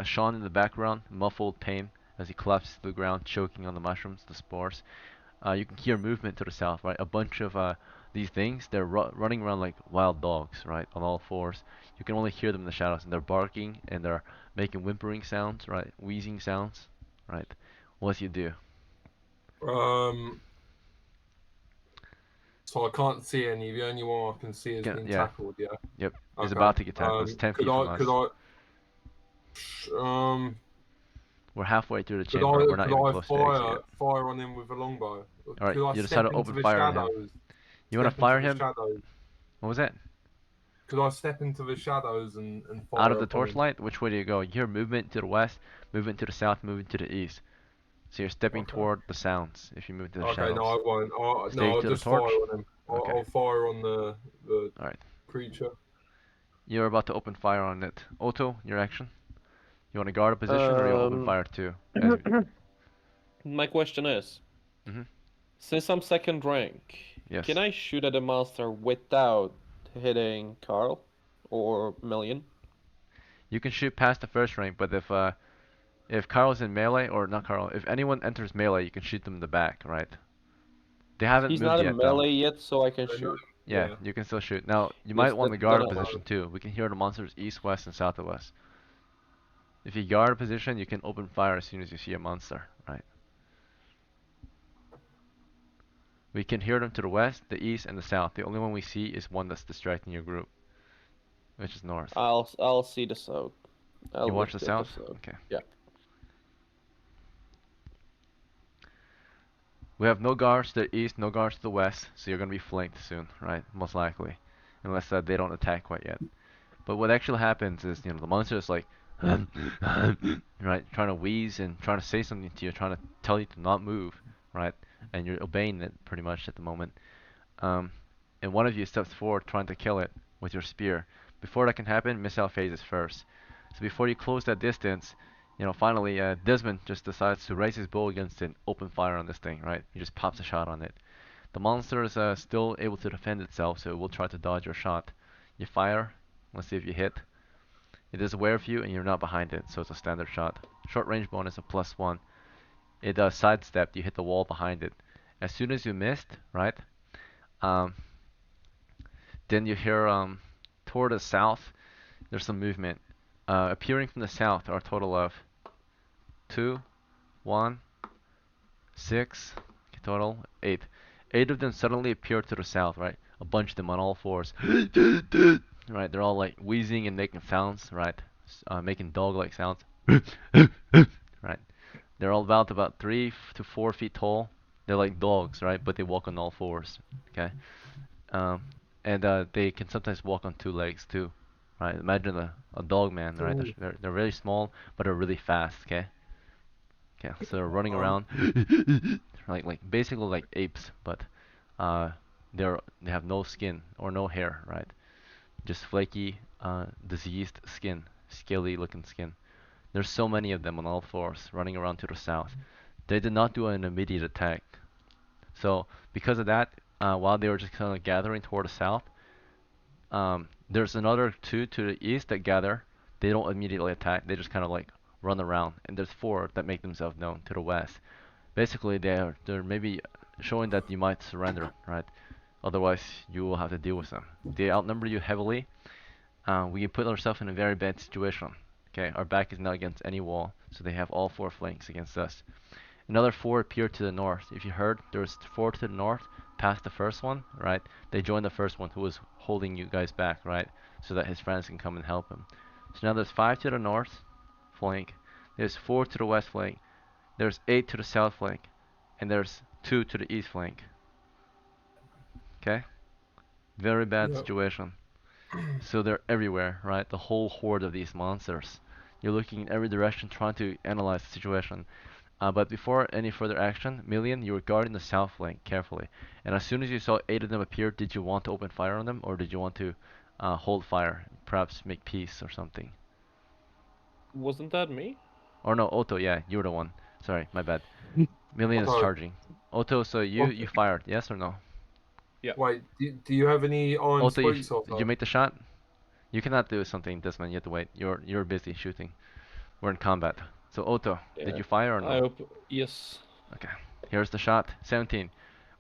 Sean in the background, muffled pain as he collapses to the ground, choking on the mushrooms, the spores. You can hear movement to the south, right? A bunch of these things, they're running around like wild dogs, right? On all fours. You can only hear them in the shadows, and they're barking and they're making whimpering sounds, right? Wheezing sounds, right? What do you do? So I can't see any. The only one I can see is being Yeah. tackled. Yeah. Yep. He's Okay. about to get tackled. It's 10 feet from us. We're halfway through the chamber. We're not even close to the exit. Fire on him with a longbow? Alright, Could I you step decide to into open the fire on him. shadows? You want to Step fire into the him? shadows? What was that? Could I step into the shadows and fire Out of the upon him? torchlight? Which way do you go? You hear movement to the west, movement to the south, movement to the east. So you're stepping Okay. toward the sounds if you move to the Okay, shadows. no, I won't. Stay I'll to the just fire torch? on him. Okay. I'll fire on the Alright. creature. You're about to open fire on it. Otto, your action? You want to guard a position or you want to open fire too? My question is, Mhm. since I'm second rank, Yes. can I shoot at a monster without hitting Carl or Million? You can shoot past the first rank, but if Carl's in melee, or not Carl, if anyone enters melee, you can shoot them in the back, right? They haven't He's moved not in yet though. melee yet, so I can Okay, shoot. Yeah, you can still shoot. Now, you Yes, might want to that's guard a gonna position too. We can hear the monsters east, west, and south of us. If you guard a position, you can open fire as soon as you see a monster, right? We can hear them to the west, the east, and the south. The only one we see is one that's distracting your group, which is north. I'll see the south. You watch the south? Okay. Yeah. We have no guards to the east, no guards to the west, so you're gonna be flanked soon, right? Most likely, unless they don't attack quite yet. But what actually happens is, the monster is like, right, trying to wheeze and trying to say something to you, trying to tell you to not move, right? And you're obeying it pretty much at the moment. And one of you steps forward trying to kill it with your spear. Before that can happen, missile phase is first. So before you close that distance, finally, Desmond just decides to raise his bow against it and open fire on this thing, right? He just pops a shot on it. The monster is still able to defend itself, so it will try to dodge your shot. You fire. Let's see if you hit. It is aware of you, and you're not behind it, so it's a standard shot. Short range bonus of +1. It does sidestep. You hit the wall behind it. As soon as you missed, right? Then you hear toward the south, there's some movement. Appearing from the south are a total of 2, 1, 6, total 8. 8 of them suddenly appear to the south, right? A bunch of them on all fours. Right, they're all like wheezing and making sounds, right? Making dog-like sounds. Right. They're all about 3 to 4 feet tall. They're like dogs, right? But they walk on all fours. Okay. Um, and they can sometimes walk on 2 legs too, right? Imagine a dog man, right? Ooh. They're really small, but are really fast. Okay. Okay. So they're running Um, around, like basically like apes, but uh, they have no skin or no hair, right? Just flaky, diseased skin, scaly looking skin. There's so many of them on all fours running around to the south. They did not do an immediate attack. So because of that, while they were just kind of gathering toward the south, there's another 2 to the east that gather. They don't immediately attack. They just kind of like run around. And there's 4 that make themselves known to the west. Basically, they're maybe showing that you might surrender, right? Otherwise, you will have to deal with them. They outnumber you heavily. We put ourselves in a very bad situation. Okay, our back is not against any wall, so they have all 4 flanks against us. Another 4 appeared to the north. If you heard, there's 4 to the north, past the first one, right? They joined the first one who was holding you guys back, right? So that his friends can come and help him. So now there's 5 to the north flank. There's 4 to the west flank. There's 8 to the south flank. And there's 2 to the east flank. Okay? Very bad Yep. situation. So they're everywhere, right? The whole horde of these monsters. You're looking in every direction trying to analyze the situation. But before any further action, Million, you were guarding the south flank carefully. And as soon as you saw 8 of them appear, did you want to open fire on them? Or did you want to hold fire? Perhaps make peace or something? Wasn't that me? Or no, Otto, yeah, you were the one. Sorry, my bad. Million is Okay. charging. Otto, so you fired, yes or no? Wait, do you have any iron Otto, spikes off did you make the shot? You cannot do something, Desmond. You have to wait. You're busy shooting. We're in combat. So Otto, did you fire or no? Yes. Okay. Here's the shot. 17.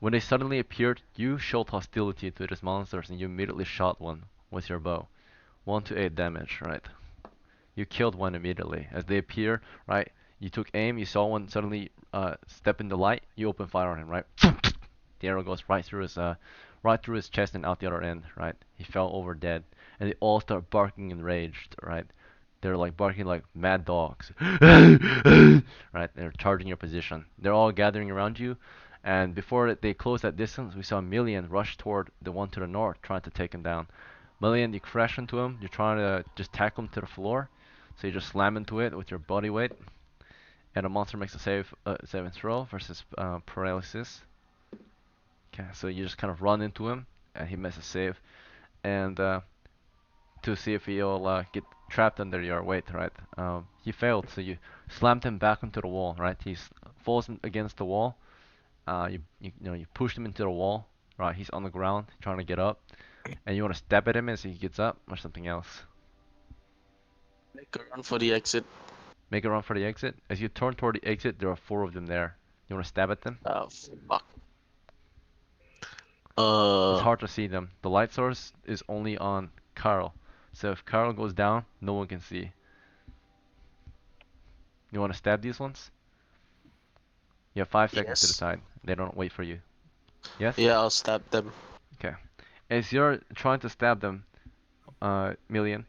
When they suddenly appeared, you showed hostility to these monsters and you immediately shot one with your bow. 1 to 8 damage, right? You killed one immediately. As they appear, right? You took aim, you saw one suddenly step in the light, you open fire on him, right? The arrow goes right through his chest and out the other end, right? He fell over dead. And they all start barking enraged, right? They're like barking like mad dogs. Right? They're charging your position. They're all gathering around you. And before they close that distance, we saw Million rush toward the one to the north, trying to take him down. Million, you crash into him. You're trying to just tackle him to the floor. So you just slam into it with your body weight. And the monster makes a saving throw versus paralysis. Okay, so you just kind of run into him, and he misses save. And to see if he'll get trapped under your weight, right? He failed, so you slammed him back into the wall, right? He falls against the wall. You push him into the wall, right? He's on the ground trying to get up, and you want to stab at him as he gets up, or something else. Make a run for the exit. Make a run for the exit. As you turn toward the exit, there are 4 of them there. You want to stab at them? Oh, fuck. It's hard to see them. The light source is only on Carl. So if Carl goes down, no one can see. You want to stab these ones? You have 5 seconds to Yes. decide. They don't wait for you. Yes? Yeah, I'll stab them. Okay. As you're trying to stab them, Million,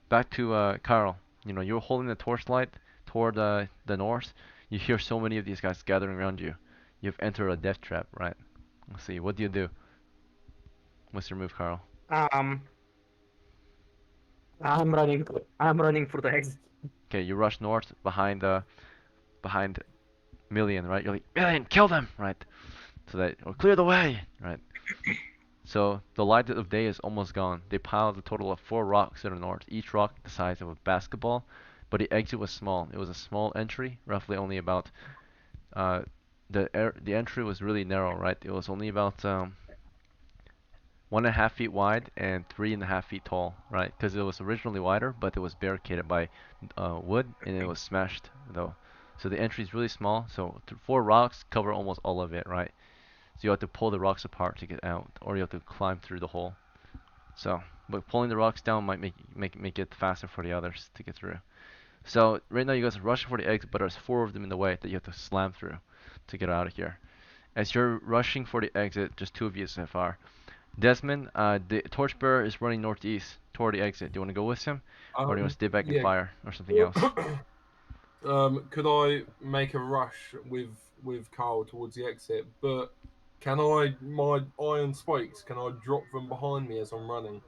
back to Carl. You know, you're holding the torchlight toward the north. You hear so many of these guys gathering around you. You've entered a death trap, right? Let's see. What do you do? What's your move, Carl? I'm running. I'm running for the exit. Okay, you rush north behind Million, right? You're like, Million, kill them, right? So that, or clear the way, right? So the light of day is almost gone. They piled a total of 4 rocks to the north, each rock the size of a basketball, but the exit was small. It was a small entry, roughly only about the entry was really narrow, right? It was only about 1.5 feet wide and 3.5 feet tall, right? Because it was originally wider, but it was barricaded by wood and it was smashed though. So the entry is really small. So 4 rocks cover almost all of it, right? So you have to pull the rocks apart to get out, or you have to climb through the hole. So, but pulling the rocks down might make it faster for the others to get through. So right now you guys are rushing for the exit, but there's 4 of them in the way that you have to slam through to get out of here. As you're rushing for the exit, just 2 of you so far. Desmond, the torchbearer is running northeast toward the exit. Do you want to go with him, or do you want to stay back and yeah. fire, or something else? Could I make a rush with Carl towards the exit? But can my iron spikes? Can I drop them behind me as I'm running?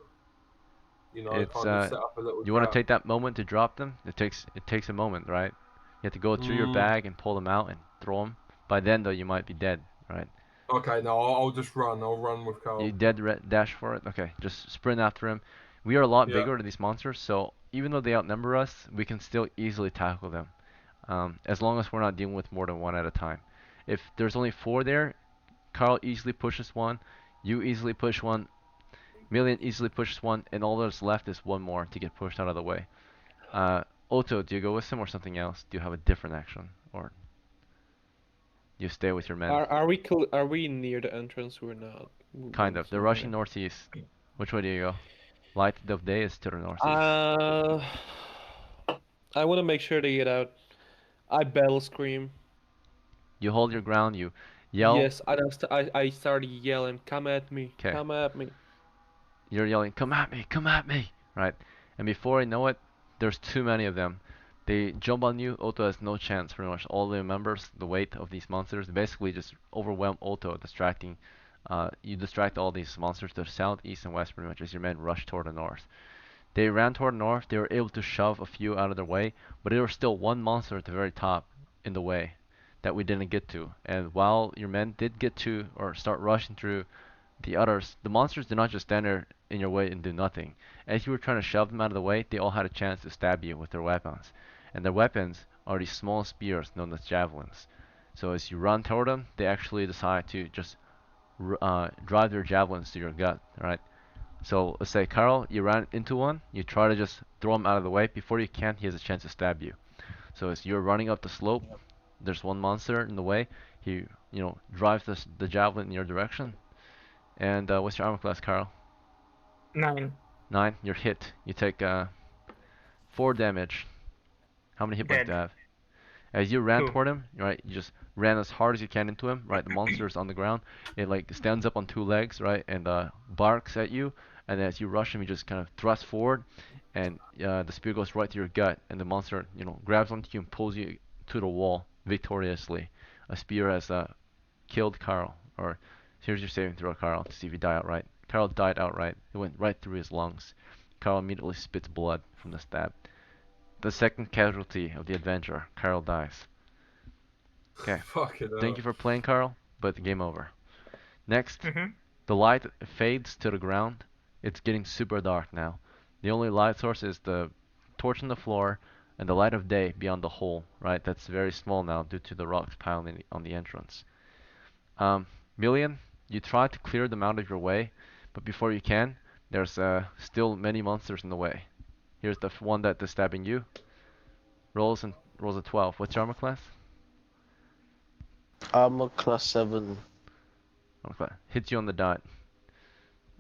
You know, It's kind of set up a little you want to trap. take that moment to drop them? It takes a moment, right? You have to go through your bag and pull them out and throw them. By then, though, you might be dead, right? Okay, no, I'll just run. I'll run with You Carl. dash for it? Okay, just sprint after him. We are a lot Yeah. bigger than these monsters, so even though they outnumber us, we can still easily tackle them. As long as we're not dealing with more than one at a time. If there's only 4 there, Carl easily pushes one, you easily push one, Million easily pushes one, and all that's left is one more to get pushed out of the way. Otto, do you go with him or something else? Do you have a different action, or you stay with your men? Are we near the entrance? We're not. Kind of. They're rushing northeast. Which way do you go? Light of day is to the northeast. I want to make sure they get out. I battle scream. You hold your ground. You yell. Yes, I started yelling, "Come at me! 'Kay. Come at me!" You're yelling, "Come at me! Come at me!" Right? And before I know it, there's too many of them. They jump on you. Otto has no chance. Pretty much all the members, the weight of these monsters, basically just overwhelm Otto, distracting. You distract all these monsters to the south, east, and west, pretty much, as your men rush toward the north. They ran toward the north. They were able to shove a few out of their way, but there was still one monster at the very top in the way that we didn't get to. And while your men did get to or start rushing through the others, the monsters did not just stand there in your way and do nothing. As you were trying to shove them out of the way, they all had a chance to stab you with their weapons. And their weapons are these small spears known as javelins. So as you run toward them, they actually decide to just drive their javelins to your gut, right? So let's say, Carl, you ran into one, you try to just throw him out of the way. Before you can, he has a chance to stab you. So as you're running up the slope, there's one monster in the way. He, drives the javelin in your direction. And what's your armor class, Carl? 9. 9. You're hit. You take 4 damage. How many hit points do you Dead. have? As you ran 2. toward him, right, you just ran as hard as you can into him, right? The monster is on the ground. It like stands up on 2 legs, right, and barks at you. And as you rush him, you just kind of thrust forward, and the spear goes right to your gut, and the monster, grabs onto you and pulls you to the wall victoriously. A spear has killed Carl. Or here's your saving throw, Carl, to see if you die outright. Carl died outright. It went right through his lungs. Carl immediately spits blood from the stab. The second casualty of the adventure. Carl dies. Okay. Fucking hell. Thank you for playing, Carl, but game over. Next, Mhm. the light fades to the ground. It's getting super dark now. The only light source is the torch on the floor and the light of day beyond the hole, right? That's very small now due to the rocks piling on the entrance. Million, you try to clear them out of your way, but before you can, there's still many monsters in the way. Here's the one that is stabbing you. Rolls a 12. What's your armor class? Armor class 7. Armor class. Hits you on the dot.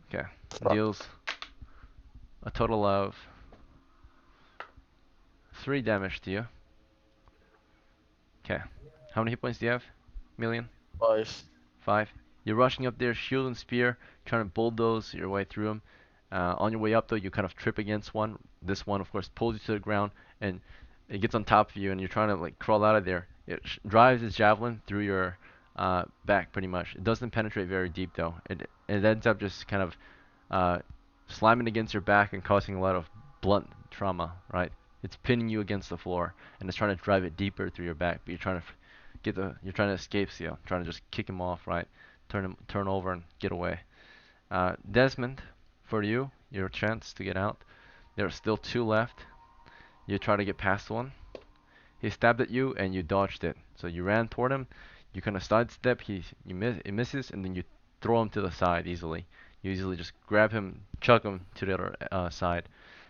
Okay. Fuck. Deals a total of 3 damage to you. Okay. How many hit points do you have? Million? 5. 5. You're rushing up there, shield and spear, trying to bulldoze your way through them. On your way up, though, you kind of trip against one. This one, of course, pulls you to the ground, and it gets on top of you, and you're trying to like crawl out of there. It drives its javelin through your back, pretty much. It doesn't penetrate very deep, though. It ends up just kind of slamming against your back and causing a lot of blunt trauma, right? It's pinning you against the floor, and it's trying to drive it deeper through your back, but you're trying to escape seal, trying to just kick him off, right? Turn over and get away. Desmond, for you, your chance to get out. There are still 2 left. You try to get past one. He stabbed at you and you dodged it. So you ran toward him. You kind of sidestep. It misses, and then you throw him to the side easily. You easily just grab him, chuck him to the other side,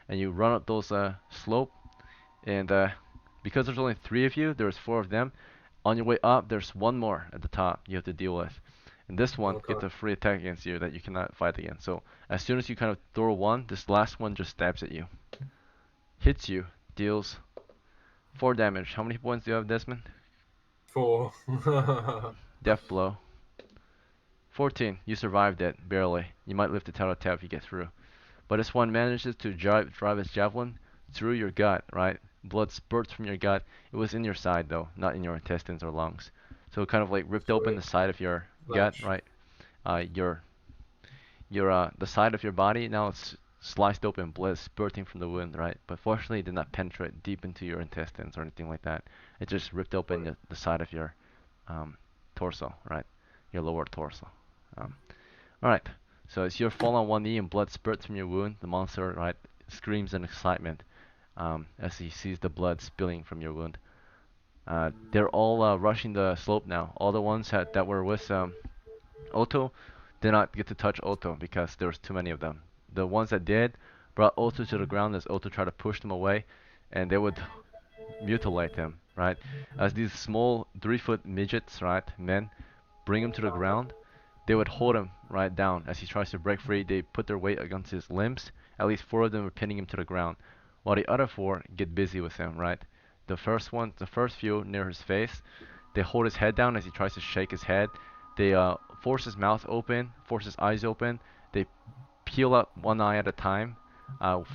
and you run up those slope. And because there's only 3 of you, there's 4 of them. On your way up, there's one more at the top you have to deal with. And this one gets a free attack against you that you cannot fight against. So as soon as you kind of throw one, this last one just stabs at you. Hits you, deals 4 damage. How many points do you have, Desmond? 4. Death blow. 14. You survived it, barely. You might live to tell a tale if you get through. But this one manages to drive its javelin through your gut, right? blood spurts from your gut. It was in your side though, not in your intestines or lungs. So it kind of like ripped open the Sweet. side of your gut, Flash. right? Your the side of your body now it's sliced open, blood spurting from the wound, right? But fortunately, it did not penetrate deep into your intestines or anything like that. It just ripped open the side of your torso, right? Your lower torso. All right. So as you fall on one knee and blood spurts from your wound, the monster, right, screams in excitement as he sees the blood spilling from your wound. They're all rushing the slope now. All the ones that were with Otto did not get to touch Otto because there was too many of them. The ones that did brought Otto to the ground as Otto tried to push them away, and they would mutilate him, right? As these small 3-foot midgets, right, men, bring him to the ground, they would hold him right down as he tries to break free. They put their weight against his limbs. At least 4 of them are pinning him to the ground, while the other 4 get busy with him, right? The first few near his face, they hold his head down as he tries to shake his head. They force his mouth open, force his eyes open. They peel up one eye at a time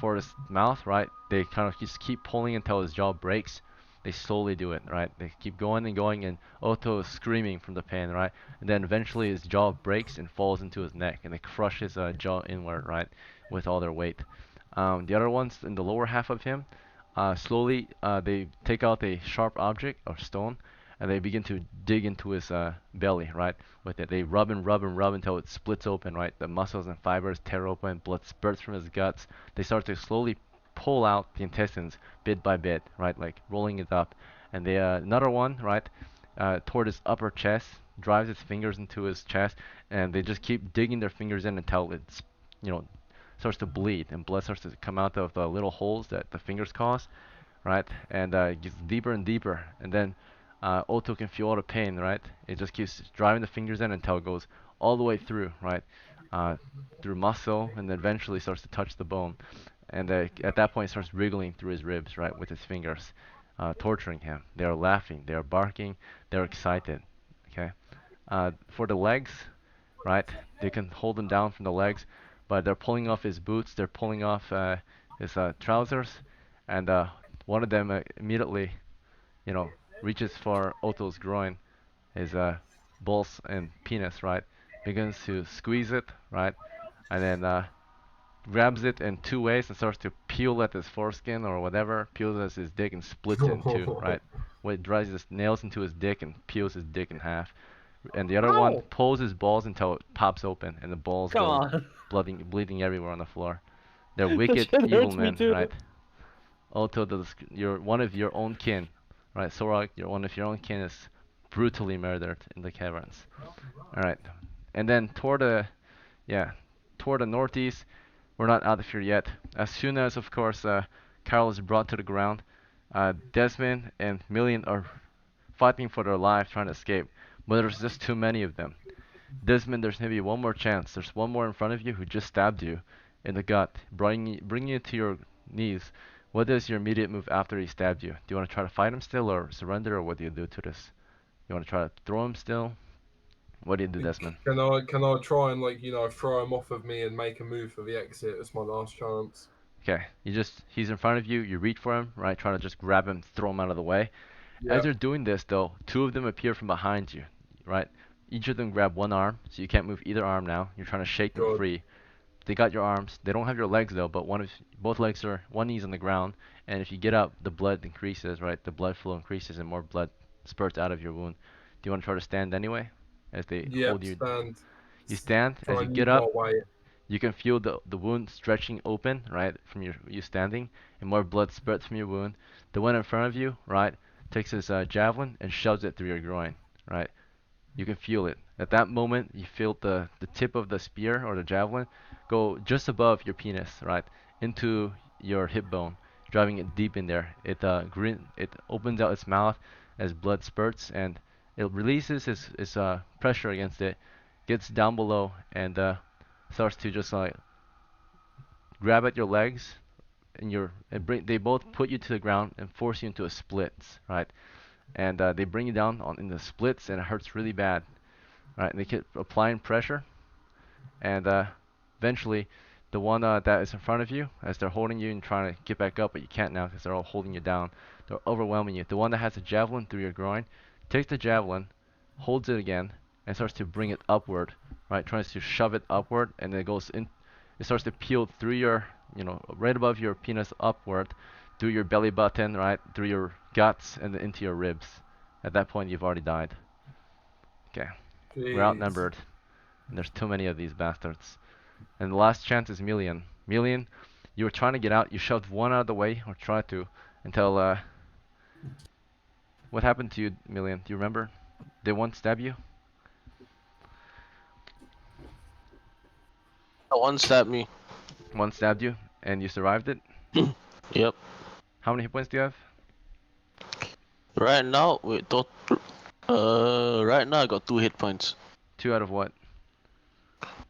for his mouth, right? They kind of just keep pulling until his jaw breaks. They slowly do it, right? They keep going and going, and Otto is screaming from the pain, right? And then eventually his jaw breaks and falls into his neck, and they crush his jaw inward, right, with all their weight. The other ones in the lower half of him, slowly they take out a sharp object or stone, and they begin to dig into his belly, right, with it. They rub and rub and rub until it splits open, right? The muscles and fibers tear open, blood spurts from his guts. They start to slowly pull out the intestines bit by bit, right, like rolling it up. And they another one, right, toward his upper chest, drives its fingers into his chest, and they just keep digging their fingers in until it's, you know, starts to bleed, and blood starts to come out of the little holes that the fingers cause, right? And it gets deeper and deeper, and then Otto can feel all the pain, right? It just keeps driving the fingers in until it goes all the way through, right? Through muscle, and then eventually starts to touch the bone. And at that point, it starts wriggling through his ribs, right, with his fingers, torturing him. They are laughing, they are barking, they're excited. Okay. For the legs, right? They can hold him down from the legs, but they're pulling off his boots, they're pulling off his trousers, and one of them immediately, you know, reaches for Otto's groin, his balls and penis, right? Begins to squeeze it, right? And then grabs it in 2 ways and starts to peel at his foreskin or whatever, peels at his dick and splits it in 2, right? What it drives his nails into his dick and peels his dick in half. And the other one Ow! pulls his balls until it pops open and the balls Come go on. bleeding everywhere on the floor. They're That wicked, shit evil hurts me men, too. right? Also, you're one of your own kin, right? Sorok, you're one of your own kin is brutally murdered in the caverns. All right, and then toward the northeast, we're not out of here yet. As soon as, of course, Carol is brought to the ground, Desmond and Million are fighting for their lives, trying to escape, but there's just too many of them. Desmond, there's maybe one more chance. There's one more in front of you who just stabbed you in the gut, bringing you to your knees. What is your immediate move after he stabbed you? Do you want to try to fight him still or surrender, or what do you do to this? You want to try to throw him still? What do you do, Desmond? Can I try and throw him off of me and make a move for the exit? It's my last chance. Okay, he's in front of you, you reach for him, right? Trying to just grab him, throw him out of the way. As Yeah. you're doing this though, 2 of them appear from behind you, right? Each of them grab one arm, so you can't move either arm now. You're trying to shake them Good. free. They got your arms. They don't have your legs though, but both legs one knee's on the ground, and if you get up, the blood increases, right? The blood flow increases and more blood spurts out of your wound. Do you want to try to stand anyway? As they hold Yep. you, Stand. you stand. As Try you and get use my up, weight. you can feel the wound stretching open, right, from you standing, and more blood spurts from your wound. The one in front of you, right, takes his javelin and shoves it through your groin, right? You can feel it. At that moment, you feel the tip of the spear or the javelin go just above your penis, right, into your hip bone, driving it deep in there. It opens out its mouth as blood spurts, and it releases its pressure against it, gets down below, and starts to just like grab at your legs, they both put you to the ground and force you into a splits, right? And they bring you down in the splits, and it hurts really bad, right? And they keep applying pressure, and eventually the one that is in front of you, as they're holding you and trying to get back up, but you can't now because they're all holding you down. They're overwhelming you. The one that has a javelin through your groin takes the javelin, holds it again, and starts to bring it upward, right? Tries to shove it upward, and then it goes in. It starts to peel through your, right above your penis upward, through your belly button, right, through your guts, and then into your ribs. At that point, you've already died. Okay, we're Jeez. outnumbered, and there's too many of these bastards. And the last chance is Million. Million, you were trying to get out. You shoved one out of the way, or tried to, until what happened to you, Million? Do you remember? Did one stab you? One stabbed me. One stabbed you, and you survived it? Yep. How many hit points do you have? Right now, right now I got 2 hit points. 2 out of what?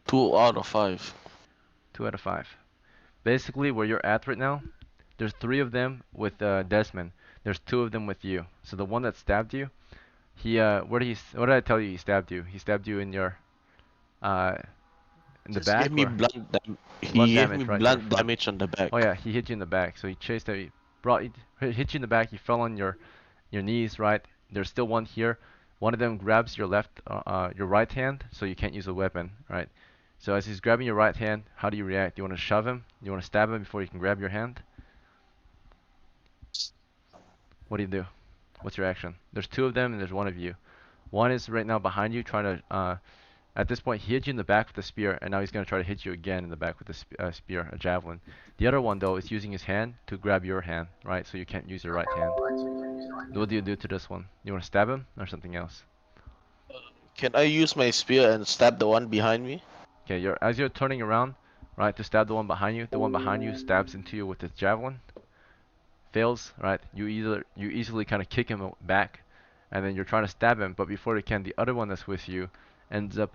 2 out of 5. 2 out of 5. Basically, where you're at right now, there's 3 of them with Desmond. There's 2 of them with you. So the one that stabbed you, what did I tell you he stabbed you? He stabbed you in your, in the Just back, gave me or he gave damage, me right, to the blunt front. damage on the back. Oh yeah, he hit you in the back. So he chased you, hit you in the back. You fell on your knees, right? There's still one here. One of them grabs your your right hand, so you can't use a weapon, right? So as he's grabbing your right hand, how do you react? Do you want to shove him? Do you want to stab him before you can grab your hand? What do you do? What's your action? There's 2 of them and there's 1 of you. One is right now behind you, trying to. At this point, he hit you in the back with a spear, and now he's going to try to hit you again in the back with a spear, a javelin. The other one, though, is using his hand to grab your hand, right? So you can't use your right hand. What do you do to this one? You want to stab him or something else? Can I use my spear and stab the one behind me? Okay, as you're turning around, right, to stab the one behind you, the one behind you stabs into you with his javelin. Fails, right? You easily kind of kick him back, and then you're trying to stab him, but before you can, the other one that's with you ends up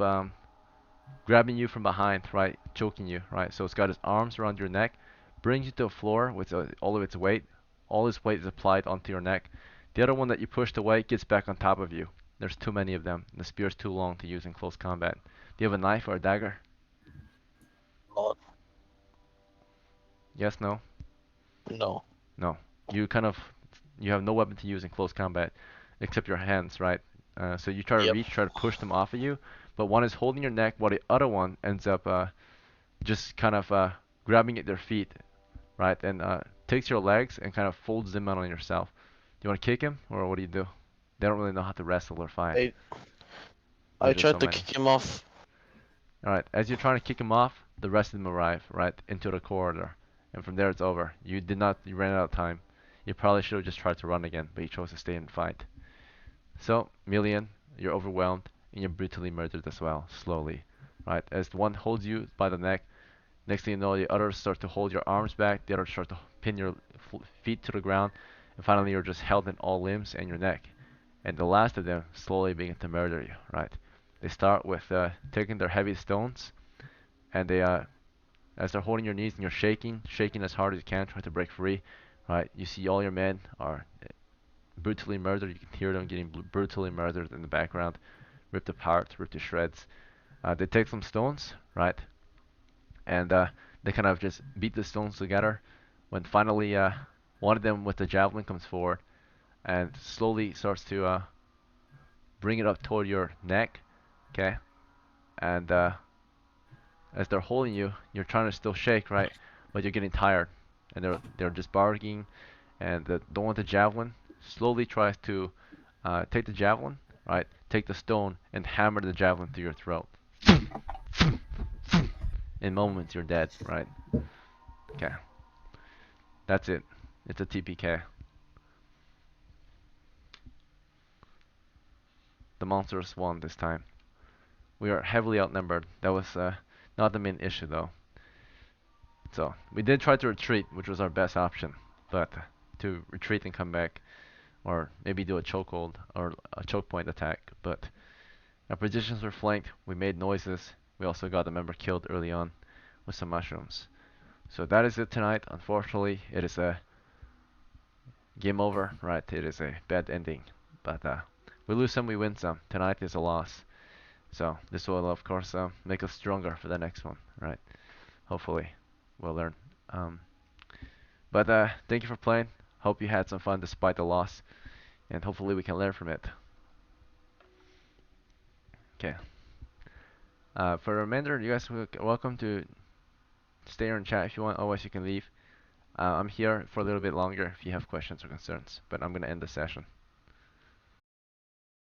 grabbing you from behind, right, choking you, right. So it's got his arms around your neck, brings you to the floor with all of its weight. All his weight is applied onto your neck. The other one that you pushed away gets back on top of you. There's too many of them. The spear's too long to use in close combat. Do you have a knife or a dagger? Not. Yes, no? No. No. You have no weapon to use in close combat except your hands, right? So you try to reach, try to push them off of you, but one is holding your neck while the other one ends up just kind of grabbing at their feet, right? And takes your legs and kind of folds them out on yourself. Do you want to kick him, or what do you do? They don't really know how to wrestle or fight. I There's just tried so to many. kick him off. Alright, as you're trying to kick him off, the rest of them arrive, right, into the corridor. And from there it's over. You ran out of time. You probably should have just tried to run again, but you chose to stay and fight. So, Million, you're overwhelmed, and you're brutally murdered as well, slowly. Right, as the one holds you by the neck, next thing you know, the others start to hold your arms back, the others start to pin your feet to the ground, and finally you're just held in all limbs and your neck. And the last of them slowly begin to murder you, right? They start with taking their heavy stones, and they, as they're holding your knees and you're shaking as hard as you can, trying to break free, right? You see all your men are brutally murdered. You can hear them getting brutally murdered in the background, ripped apart, ripped to shreds. They take some stones, right? And they kind of just beat the stones together. When finally one of them with the javelin comes forward and slowly starts to bring it up toward your neck, okay? And as they're holding you, you're trying to still shake, right? But you're getting tired, and they're just bargaining. And the one with the javelin slowly tries to take the javelin, right? Take the stone and hammer the javelin through your throat. In moments, you're dead, right? Okay. That's it. It's a TPK. The monsters won this time. We are heavily outnumbered. That was not the main issue, though. So, we did try to retreat, which was our best option. But to retreat and come back, or maybe do a chokehold or a choke point attack. But our positions were flanked. We made noises. We also got a member killed early on with some mushrooms. So that is it tonight. Unfortunately, it is a game over, right? It is a bad ending. But we lose some, we win some. Tonight is a loss. So this will, of course, make us stronger for the next one, right? hopefully we'll learn. But thank you for playing. Hope you had some fun despite the loss, and hopefully we can learn from it. Okay. For the remainder, you guys are welcome to stay here and chat if you want. Otherwise, you can leave. I'm here for a little bit longer if you have questions or concerns. But I'm gonna end the session.